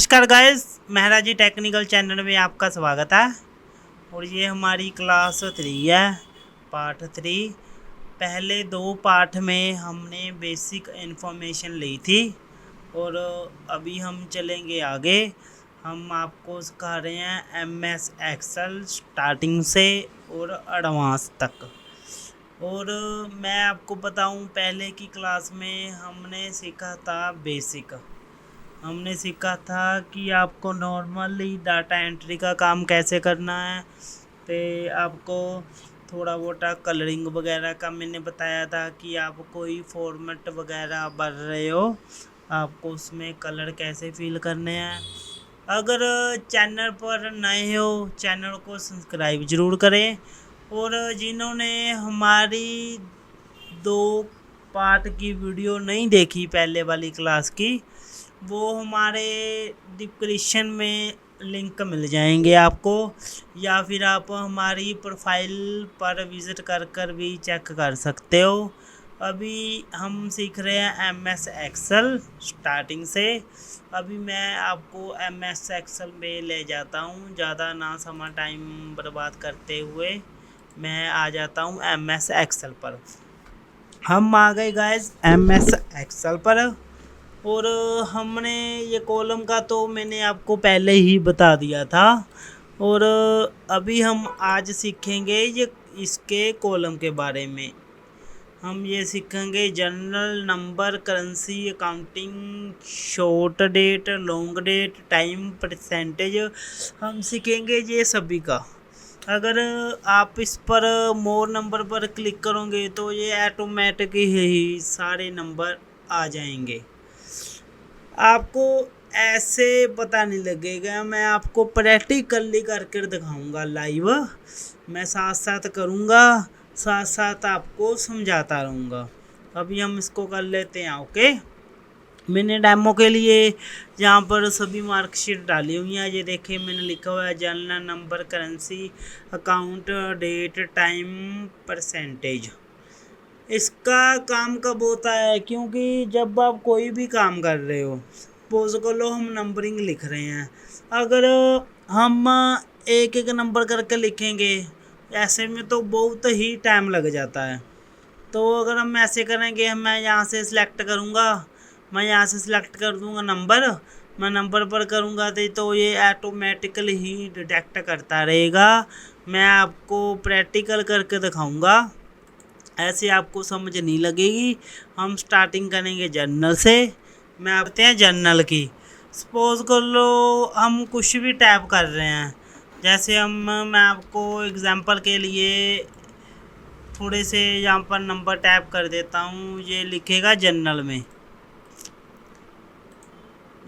नमस्कार गाइस, मेहरा जी technical channel में आपका स्वागत है। और ये हमारी क्लास 3 है, पार्ट 3। पहले 2 पार्ट में हमने बेसिक इन्फॉर्मेशन ली थी और अभी हम चलेंगे आगे। हम आपको सिखा रहे हैं MS एक्सेल स्टार्टिंग से और एडवांस तक। और मैं आपको बताऊं, पहले की क्लास में हमने सीखा था बेसिक। हमने सीखा था कि आपको नॉर्मली डाटा एंट्री का काम कैसे करना है। तो आपको थोड़ा बहुत कलरिंग वगैरह का मैंने बताया था कि आप कोई फॉर्मेट वगैरह भर रहे हो, आपको उसमें कलर कैसे फिल करने हैं। अगर चैनल पर नए हो, चैनल को सब्सक्राइब ज़रूर करें। और जिन्होंने हमारी 2 पार्ट की वीडियो नहीं देखी पहले वाली क्लास की, वो हमारे डिस्क्रिप्शन में लिंक मिल जाएंगे आपको, या फिर आप हमारी प्रोफाइल पर विज़िट कर भी चेक कर सकते हो। अभी हम सीख रहे हैं MS एक्सेल स्टार्टिंग से। अभी मैं आपको MS एक्सेल में ले जाता हूँ, ज़्यादा ना समय टाइम बर्बाद करते हुए मैं आ जाता हूँ MS एक्सेल पर। हम आ गए गाइस MS एक्सेल पर। और हमने ये कॉलम का तो मैंने आपको पहले ही बता दिया था। और अभी हम आज सीखेंगे ये इसके कॉलम के बारे में। हम ये सीखेंगे general, number, currency, accounting, short date, long date, time, percentage. हम सीखेंगे ये सभी का। अगर आप इस पर मोर नंबर पर क्लिक करोगे तो ये ऑटोमेटिक ही सारे नंबर आ जाएंगे। आपको ऐसे पता नहीं लगेगा, मैं आपको प्रैक्टिकली करके दिखाऊंगा लाइव। मैं साथ साथ करूंगा, साथ साथ आपको समझाता रहूँगा। अभी हम इसको कर लेते हैं। ओके, मैंने डेमो के लिए यहाँ पर सभी मार्कशीट डाली हुई हैं। ये देखिए, मैंने लिखा हुआ है general, number, currency, account, date, time, percentage. इसका काम कब होता है? क्योंकि जब आप कोई भी काम कर रहे हो, सपोज कर लो हम नंबरिंग लिख रहे हैं, अगर हम एक एक नंबर करके लिखेंगे ऐसे में तो बहुत ही टाइम लग जाता है। तो अगर हम ऐसे करेंगे, मैं यहाँ से सिलेक्ट करूँगा, मैं यहाँ से सिलेक्ट कर दूँगा नंबर, मैं नंबर पर करूँगा तो ये ऑटोमेटिकली ही डिटेक्ट करता रहेगा। मैं आपको प्रैक्टिकल करके दिखाऊँगा, ऐसे आपको समझ नहीं लगेगी। हम स्टार्टिंग करेंगे जर्नल से। मैं आते हैं जर्नल की। सपोज कर लो हम कुछ भी टाइप कर रहे हैं, जैसे मैं आपको एग्जांपल के लिए थोड़े से यहाँ पर नंबर टाइप कर देता हूँ। ये लिखेगा जर्नल में,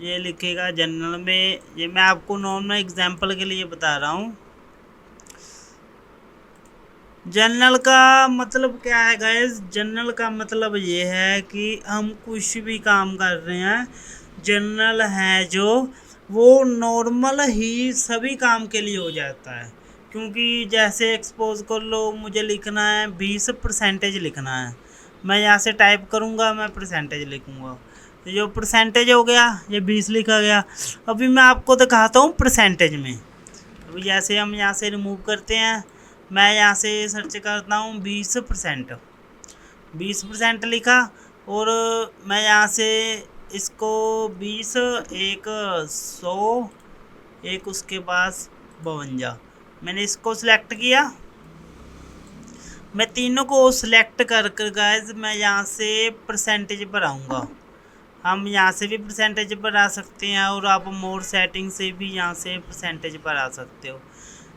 ये लिखेगा जर्नल में। ये मैं आपको नॉर्मल एग्जांपल के लिए बता रहा हूँ। जर्नल का मतलब क्या है गाइस? जर्नल का मतलब ये है कि हम कुछ भी काम कर रहे हैं, जर्नल है जो वो नॉर्मल ही सभी काम के लिए हो जाता है। क्योंकि जैसे एक्सपोज कर लो, मुझे लिखना है 20% लिखना है, मैं यहाँ से टाइप करूँगा, मैं परसेंटेज लिखूँगा, तो जो परसेंटेज हो गया ये 20 लिखा गया। अभी मैं आपको दिखाता हूँ परसेंटेज में। अभी जैसे हम यहाँ से रिमूव करते हैं, मैं यहाँ से सर्च करता हूँ 20%, 20% लिखा। और मैं यहाँ से इसको 20, एक 100, एक उसके पास 52, मैंने इसको सिलेक्ट किया। मैं तीनों को सिलेक्ट कर गाइस मैं यहाँ से परसेंटेज पर आऊँगा। हम यहाँ से भी परसेंटेज पर आ सकते हैं, और आप मोर सेटिंग से भी यहाँ से परसेंटेज पर आ सकते हो।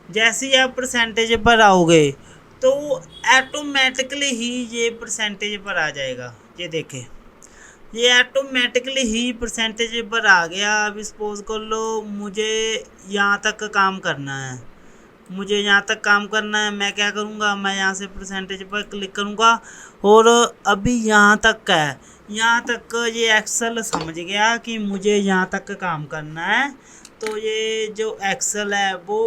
जैसे ही आप परसेंटेज पर आओगे तो ऑटोमेटिकली ही ये परसेंटेज पर आ जाएगा। ये देखें, ये ऑटोमेटिकली ही परसेंटेज पर आ गया। अब सपोज कर लो मुझे यहाँ तक काम करना है, मुझे यहाँ तक काम करना है, मैं क्या करूँगा, मैं यहाँ से परसेंटेज पर क्लिक करूँगा और अभी यहाँ तक का है। यहाँ तक ये एक्सेल समझ गया कि मुझे यहाँ तक काम करना है, तो ये जो एक्सेल है वो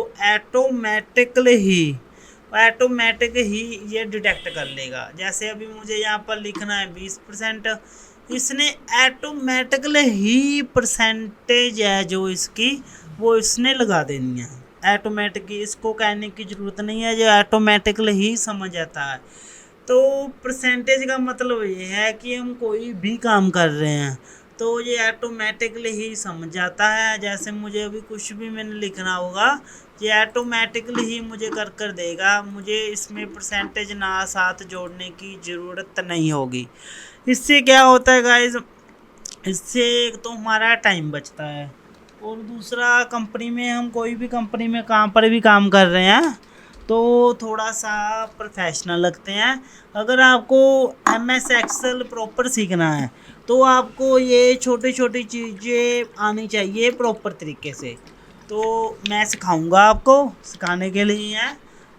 ऑटोमेटिक ही ये डिटेक्ट कर लेगा। जैसे अभी मुझे यहाँ पर लिखना है 20%, इसने ऑटोमेटिकली ही परसेंटेज है जो इसकी वो इसने लगा देनी है। ऑटोमेटिक, इसको कहने की ज़रूरत नहीं है, जो ऑटोमेटिकली ही समझ आता है। तो परसेंटेज का मतलब ये है कि हम कोई भी काम कर रहे हैं तो ये ऑटोमेटिकली ही समझ जाता है। जैसे मुझे अभी कुछ भी मैंने लिखना होगा, ये ऑटोमेटिकली ही मुझे कर देगा, मुझे इसमें परसेंटेज ना साथ जोड़ने की ज़रूरत नहीं होगी। इससे क्या होता है गाइस, इससे एक तो हमारा टाइम बचता है और दूसरा कंपनी में, हम कोई भी कंपनी में काम पर भी काम कर रहे हैं तो थोड़ा सा प्रोफेशनल लगते हैं। अगर आपको MS एक्सेल प्रॉपर सीखना है तो आपको ये छोटी छोटी चीज़ें आनी चाहिए प्रॉपर तरीके से। तो मैं सिखाऊंगा आपको, सिखाने के लिए है।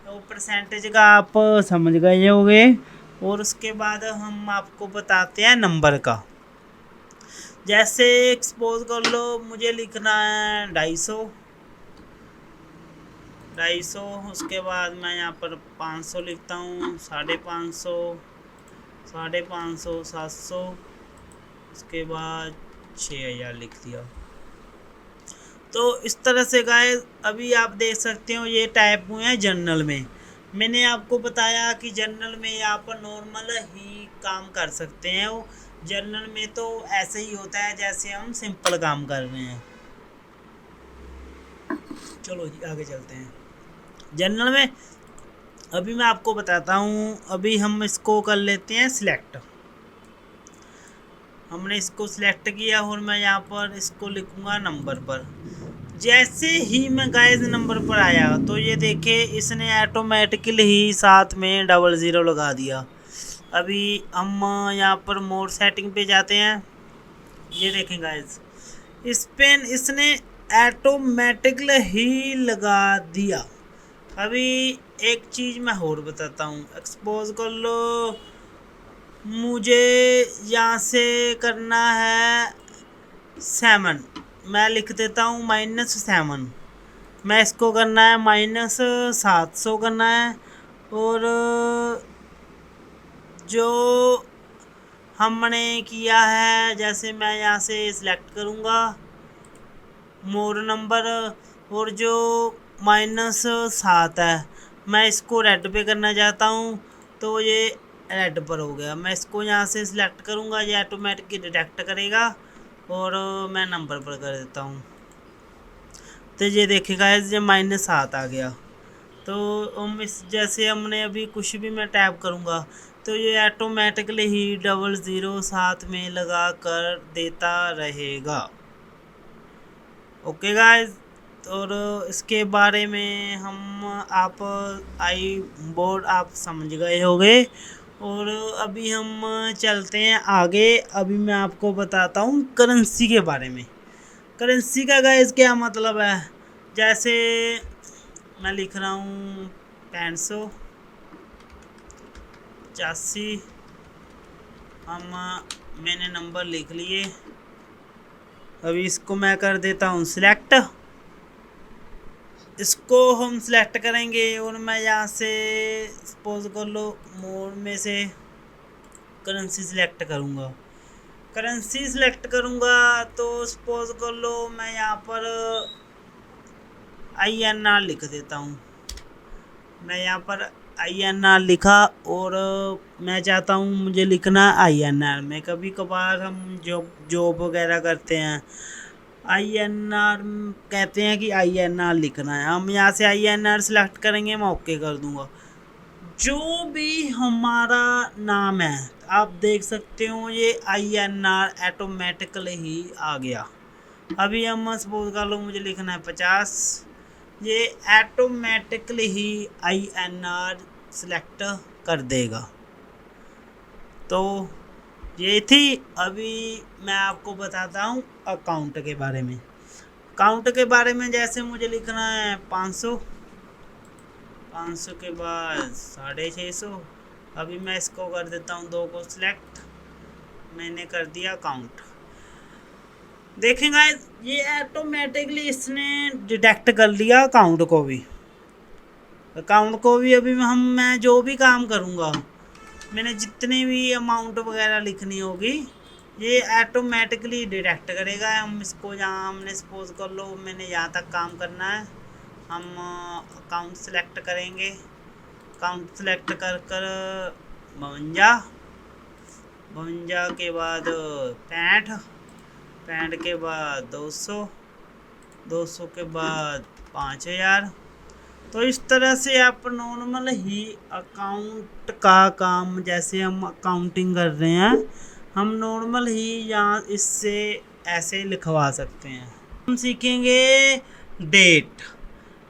तो परसेंटेज का आप समझ गए होंगे और उसके बाद हम आपको बताते हैं नंबर का। जैसे एक्सपोज कर लो, मुझे लिखना है 250, उसके बाद मैं यहाँ पर 500 लिखता हूँ, 550, 550, 700, उसके बाद 6000 लिख दिया। तो इस तरह से गाइस अभी आप देख सकते हो ये टाइप हुए हैं जर्नल में। मैंने आपको बताया कि जर्नल में आप नॉर्मल ही काम कर सकते हैं। वो जर्नल में तो ऐसे ही होता है जैसे हम सिंपल काम कर रहे हैं। चलो जी आगे चलते हैं। जर्नल में अभी मैं आपको बताता हूँ। अभी हम इसको कर लेते हैं सिलेक्ट। हमने इसको सिलेक्ट किया और मैं यहाँ पर इसको लिखूँगा नंबर पर। जैसे ही मैं गाइस नंबर पर आया तो ये देखे इसने ऑटोमेटिकली ही साथ में 00 लगा दिया। अभी हम यहाँ पर मोर सेटिंग पे जाते हैं। ये देखें गाइस, इस पेन इसने ऑटोमेटिकली ही लगा दिया। अभी एक चीज़ मैं और बताता हूँ। एक्सपोज कर लो, मुझे यहाँ से करना है 7, मैं लिख देता हूँ -7। मैं इसको करना है -700 करना है। और जो हमने किया है, जैसे मैं यहाँ से सिलेक्ट करूँगा मोर नंबर, और जो -7 है मैं इसको रेड पे करना चाहता हूँ तो ये रेड पर हो गया। मैं इसको यहाँ से सिलेक्ट करूँगा, ये ऑटोमेटिक डिटेक्ट करेगा और मैं नंबर पर कर देता हूँ। तो ये देखिएगा ये -7 आ गया। तो हम इस जैसे हमने अभी कुछ भी मैं टैप करूँगा तो ये ऑटोमेटिकली ही 00 साथ में लगा कर देता रहेगा। ओके गाइस, और इसके बारे में हम आप आई बोर्ड आप समझ गए होंगे। और अभी हम चलते हैं आगे। अभी मैं आपको बताता हूँ करेंसी के बारे में। करेंसी का गाइस क्या मतलब है। जैसे मैं लिख रहा हूँ 585, मैंने नंबर लिख लिए। अभी इसको मैं कर देता हूँ सिलेक्ट। इसको हम सिलेक्ट करेंगे और मैं यहाँ से सपोज कर लो मोड में से करेंसी सिलेक्ट करूँगा। करेंसी सिलेक्ट करूँगा तो सपोज कर लो मैं यहाँ पर INR लिख देता हूँ। मैं यहाँ पर INR लिखा और मैं चाहता हूँ मुझे लिखना INR में। कभी कभार हम जॉब वगैरह करते हैं, INR कहते हैं कि INR लिखना है। हम यहाँ से INR सेलेक्ट करेंगे, मैं ओके कर दूँगा। जो भी हमारा नाम है आप देख सकते हो ये INR ऑटोमेटिकली ही आ गया। अभी हम सपोज कर लो मुझे लिखना है 50, ये ऑटोमेटिकली ही INR सेलेक्ट कर देगा। तो ये थी। अभी मैं आपको बताता हूँ अकाउंट के बारे में। अकाउंट के बारे में जैसे मुझे लिखना है 500, 500 के बाद 650। अभी मैं इसको कर देता हूँ 2 को सिलेक्ट, मैंने कर दिया अकाउंट। देखेंगे ये ऑटोमेटिकली इसने डिटेक्ट कर लिया अकाउंट को भी। अभी मैं जो भी काम करूँगा, मैंने जितनी भी अमाउंट वगैरह लिखनी होगी ये ऑटोमेटिकली डिटेक्ट करेगा। हम इसको जहाँ हमने सपोज कर लो मैंने यहाँ तक काम करना है, हम अकाउंट सेलेक्ट करेंगे। अकाउंट सेलेक्ट कर कर 52, 52 के बाद 65, 65 के बाद 200, 200 के बाद 5000। तो इस तरह से आप नॉर्मल ही अकाउंट का काम, जैसे हम अकाउंटिंग कर रहे हैं, हम नॉर्मल ही यहाँ इससे ऐसे लिखवा सकते हैं। हम सीखेंगे डेट।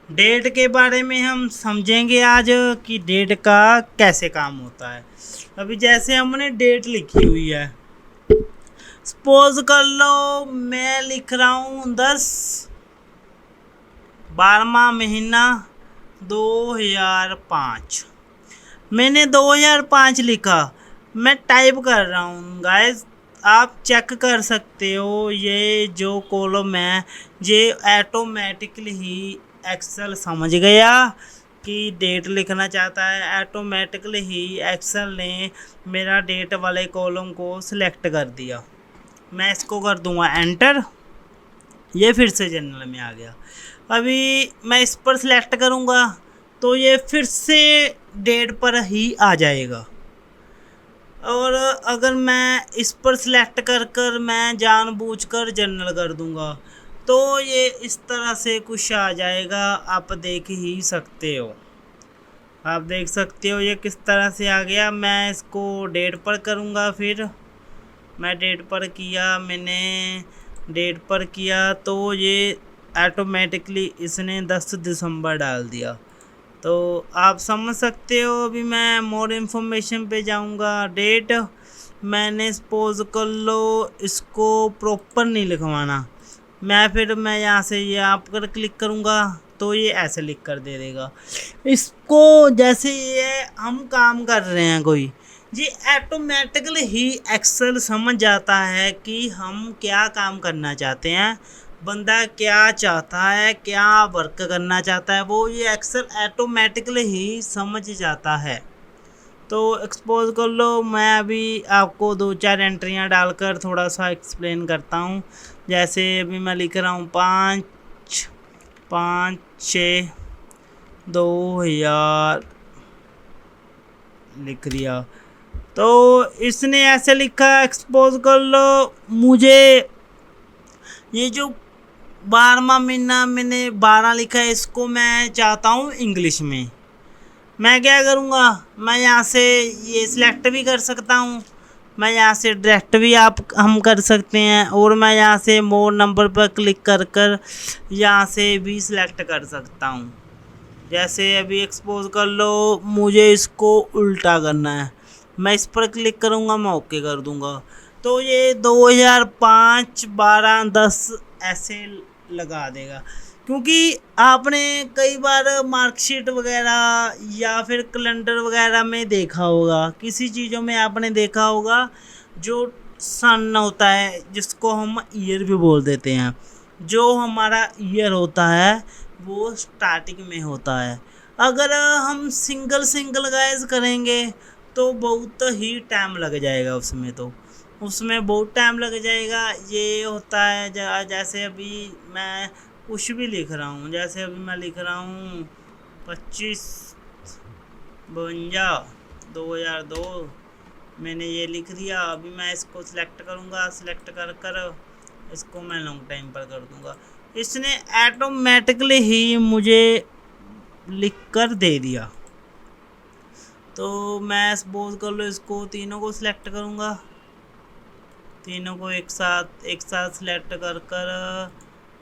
डेट के बारे में हम समझेंगे आज कि डेट का कैसे काम होता है। अभी जैसे हमने डेट लिखी हुई है, सपोज कर लो मैं लिख रहा हूँ 10/12वां महीना 2005। मैंने 2005 लिखा, मैं टाइप कर रहा हूँ गाइस, आप चेक कर सकते हो। ये जो कॉलम है ये ऑटोमेटिकली ही एक्सेल समझ गया कि डेट लिखना चाहता है। ऑटोमेटिकली ही एक्सेल ने मेरा डेट वाले कॉलम को सिलेक्ट कर दिया। मैं इसको कर दूंगा एंटर, ये फिर से जनरल में आ गया। अभी मैं इस पर सिलेक्ट करूंगा तो ये फिर से डेट पर ही आ जाएगा। और अगर मैं इस पर सिलेक्ट कर कर मैं जानबूझकर जनरल कर दूंगा तो ये इस तरह से कुछ आ जाएगा। आप देख ही सकते हो, आप देख सकते हो ये किस तरह से आ गया। मैं इसको डेट पर करूंगा, फिर मैं डेट पर किया, मैंने डेट पर किया तो ये ऑटोमेटिकली इसने 10 दिसंबर डाल दिया। तो आप समझ सकते हो। अभी मैं मोर इन्फॉर्मेशन पे जाऊंगा। डेट मैंने सपोज कर लो इसको प्रॉपर नहीं लिखवाना, मैं यहाँ से ये आप पर क्लिक करूँगा तो ये ऐसे लिख कर दे देगा। इसको जैसे ये हम काम कर रहे हैं कोई, ये ऑटोमेटिकली ही एक्सेल समझ जाता है कि हम क्या काम करना चाहते हैं, बंदा क्या चाहता है, क्या वर्क करना चाहता है, वो ये एक्सेल ऑटोमेटिकली ही समझ जाता है। तो एक्सपोज कर लो, मैं अभी आपको 2-4 एंट्रियां डालकर थोड़ा सा एक्सप्लेन करता हूँ। जैसे अभी मैं लिख रहा हूँ 5/5/6/2000 लिख दिया। तो इसने ऐसे लिखा, एक्सपोज कर लो। मुझे ये जो 12वां महीना मैंने 12 लिखा है, इसको मैं चाहता हूँ इंग्लिश में। मैं क्या करूँगा, मैं यहाँ से ये सिलेक्ट भी कर सकता हूँ, मैं यहाँ से डायरेक्ट भी हम कर सकते हैं, और मैं यहाँ से मोर नंबर पर क्लिक कर कर यहाँ से भी सिलेक्ट कर सकता हूँ। जैसे अभी एक्सपोज कर लो, मुझे इसको उल्टा करना है, मैं इस पर क्लिक करूँगा, मैं ओके कर दूँगा तो ये 2005 12 10 ऐसे लगा देगा। क्योंकि आपने कई बार मार्कशीट वगैरह या फिर कैलेंडर वगैरह में देखा होगा, किसी चीज़ों में आपने देखा होगा जो सन होता है, जिसको हम ईयर भी बोल देते हैं, जो हमारा ईयर होता है वो स्टार्टिंग में होता है। अगर हम सिंगल सिंगल गाइस करेंगे तो बहुत ही टाइम लग जाएगा, उसमें बहुत टाइम लग जाएगा। ये होता है जैसे अभी मैं कुछ भी लिख रहा हूँ, जैसे अभी मैं लिख रहा हूँ 25/52/2002, मैंने ये लिख दिया। अभी मैं इसको सिलेक्ट करूँगा, सिलेक्ट कर कर इसको मैं लॉन्ग टाइम पर कर दूँगा। इसने ऑटोमेटिकली ही मुझे लिख कर दे दिया। तो मैं सपोज कर लो इसको तीनों को सिलेक्ट करूँगा, तीनों को एक साथ सिलेक्ट कर कर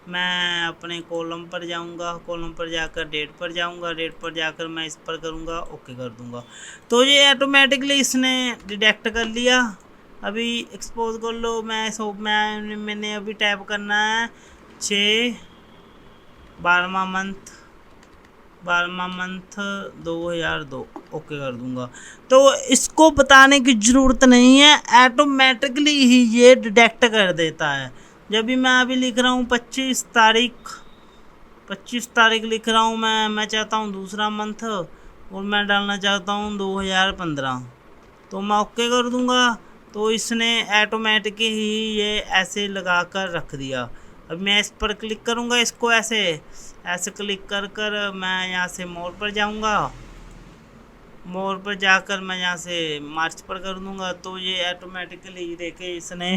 मैं अपने कॉलम पर जाऊंगा, कॉलम पर जाकर डेट पर जाऊंगा, डेट पर जाकर मैं इस पर करूंगा, ओके कर दूंगा। तो ये ऑटोमेटिकली इसने डिटेक्ट कर लिया। अभी एक्सपोज कर लो, मैंने अभी टाइप करना है 6/12वां मंथ 2002, ओके कर दूंगा। तो इसको बताने की ज़रूरत नहीं है, ऑटोमेटिकली ही ये डिटेक्ट कर देता है। जब भी मैं अभी लिख रहा हूँ 25 तारीख लिख रहा हूँ, मैं चाहता हूँ दूसरा मंथ, और मैं डालना चाहता हूँ 2015, तो मैं ओके कर दूंगा तो इसने ऑटोमेटिक ही ये ऐसे लगा कर रख दिया। अब मैं इस पर क्लिक करूँगा, इसको ऐसे ऐसे क्लिक कर कर मैं यहाँ से मोर पर जाऊँगा। मोर पर जाकर मैं यहाँ से मार्च पर कर दूँगा, तो ये ऑटोमेटिकली देखे इसने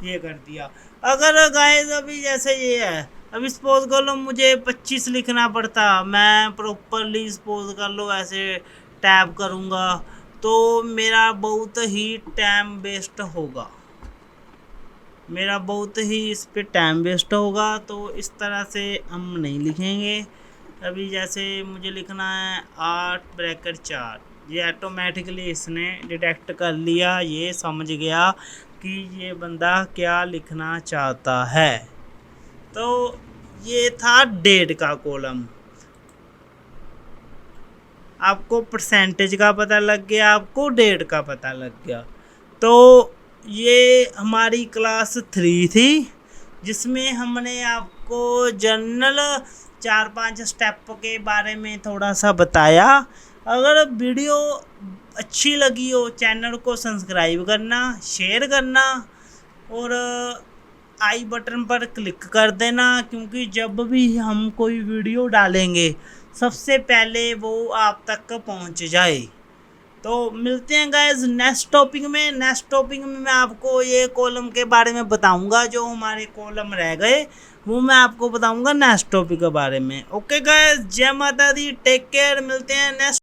ये कर दिया। अगर गाइस अभी जैसे ये है, अभी सपोज कर लो मुझे 25 लिखना पड़ता, मैं प्रॉपरली सपोज कर लो ऐसे टैब करूँगा तो मेरा बहुत ही टाइम वेस्ट होगा, मेरा बहुत ही इस पे टाइम वेस्ट होगा। तो इस तरह से हम नहीं लिखेंगे। अभी जैसे मुझे लिखना है 8 ब्रैकेट 4, ये ऑटोमेटिकली इसने डिटेक्ट कर लिया, ये समझ गया कि ये बंदा क्या लिखना चाहता है। तो ये था डेट का कॉलम। आपको परसेंटेज का पता लग गया, आपको डेट का पता लग गया। तो ये हमारी क्लास 3 थी, जिसमें हमने आपको जनरल 4-5 स्टेप के बारे में थोड़ा सा बताया। अगर वीडियो अच्छी लगी हो, चैनल को सब्सक्राइब करना, शेयर करना और आई बटन पर क्लिक कर देना, क्योंकि जब भी हम कोई वीडियो डालेंगे सबसे पहले वो आप तक पहुंच जाए। तो मिलते हैं गाइस नेक्स्ट टॉपिक में। नेक्स्ट टॉपिक में मैं आपको ये कॉलम के बारे में बताऊंगा, जो हमारे कॉलम रह गए वो मैं आपको बताऊंगा नेक्स्ट टॉपिक के बारे में। ओके गाइस, जय माता दी, टेक केयर, मिलते हैं नेक्स्ट